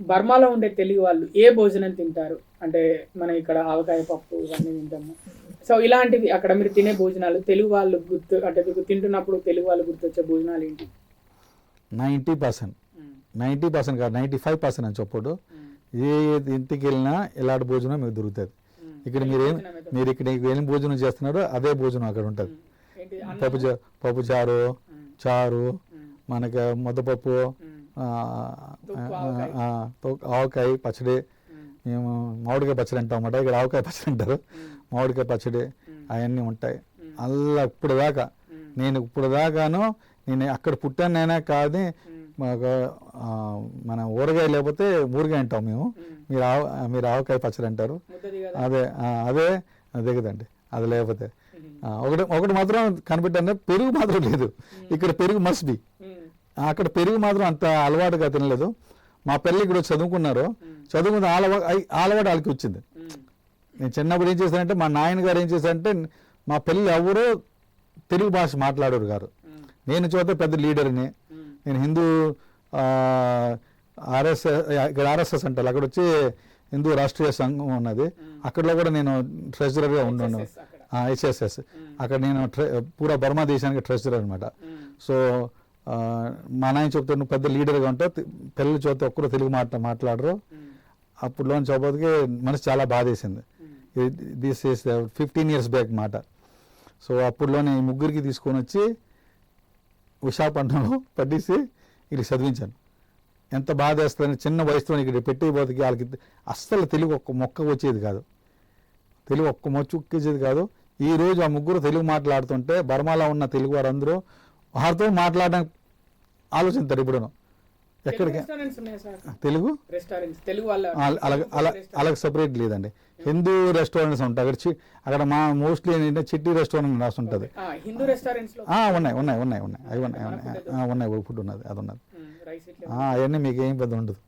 బర్మాలో ఉండే తెలుగు వాళ్ళు ఏ భోజనం తింటారు? అంటే మనం ఇక్కడ ఆవకాయ పప్పు ఇవన్నీ తింటాము. సో ఇలాంటివి అక్కడ మీరు తినే భోజనాలు తెలుగు వాళ్ళు గుర్తు అంటే మీకు తింటున్నప్పుడు తెలుగు వాళ్ళు గుర్తొచ్చే భోజనాలు ఏంటి? 90% కాదు 95% అని చెప్పడు. ఏ ఇంటికి వెళ్ళినా ఇలాంటి భోజనం మీకు దొరుకుతుంది. ఇక్కడ మీరు ఇక్కడ ఏం భోజనం చేస్తున్నారో అదే భోజనం అక్కడ ఉంటుంది. పప్పు చారు మనకి ముద్దపప్పు, ఆవకాయ పచ్చడి, మేము మామిడికాయ పచ్చడి అంటాం అన్నమాట, ఇక్కడ ఆవకాయ పచ్చడి అంటారు. మామిడికాయ పచ్చడి అవన్నీ ఉంటాయి. అలా ఇప్పుడు దాకాను నేను అక్కడ పుట్టానైనా కాదు, మాకు మన ఊరగాయ లేకపోతే ఊరగాయ అంటాం మేము, మీరు ఆవకాయ పచ్చడి అంటారు. అదే దిగదండి అది లేకపోతే. ఒకటి మాత్రం కనిపెట్టాను, పెరుగు మాత్రం లేదు ఇక్కడ. పెరుగు మస్ట్ బి. అక్కడ పెరుగు మాత్రం అంత అలవాటుగా తినలేదు. మా పిల్లలు ఇక్కడ చదువుకున్న అలవాటు వాళ్ళకి వచ్చింది. నేను చిన్నప్పుడు ఏం చేశానంటే, మా నాయనగారు ఏం చేశారంటే, మా పిల్లలు ఎవరో తెలుగు భాష మాట్లాడేవారు గారు. నేను చూస్తే పెద్ద లీడర్ని, నేను హిందూ ఇక్కడ ఆర్ఎస్ఎస్ అంటారు, అక్కడ వచ్చి హిందూ రాష్ట్రీయ సంఘం ఉన్నది, అక్కడలో కూడా నేను ట్రెజరర్గా ఉన్నాను. హెచ్ఎస్ఎస్ అక్కడ నేను పూరా బర్మా దేశానికి ట్రెజరర్ అనమాట. సో మా నాయన చెప్తే నువ్వు పెద్ద లీడర్గా ఉంటావు, పిల్లలు చూస్తే ఒక్కరు తెలుగు మాట్లాడరు. అప్పుడులో చెప్పబోతుకి మనసు చాలా బాధేసింది. దిస్ ఈస్ 15 years బ్యాక్ మాట. సో అప్పుడులోనే ఈ ముగ్గురికి తీసుకొని వచ్చి విశాఖపట్నంలో పట్టేసి ఇక్కడ చదివించాను. ఎంత బాధ వేస్తుందని, చిన్న వయసులో ఇక్కడ పెట్టిపోతుకి వాళ్ళకి అస్సలు తెలుగు ఒక్క మొక్క వచ్చేది కాదు, తెలుగు ఒక్క మొచ్చుక్కేది కాదు. ఈరోజు ఆ ముగ్గురు తెలుగు మాట్లాడుతుంటే బర్మాలో ఉన్న తెలుగు వారందరూ వారితో మాట్లాడడానికి ఆలోచిస్తారు. ఇప్పుడు ఎక్కడికి తెలుగు అలాగ సపరేట్ లేదండి. హిందూ రెస్టారెంట్స్ ఉంటాయి అక్కడ మా మోస్ట్లీ ఏంటంటే చిట్టి రెస్టారెంట్ రాసి ఉంటుంది. ఉన్నాయి ఫుడ్ ఉన్నది, అది ఉన్నది. అవన్నీ మీకు ఏం పెద్ద ఉండదు.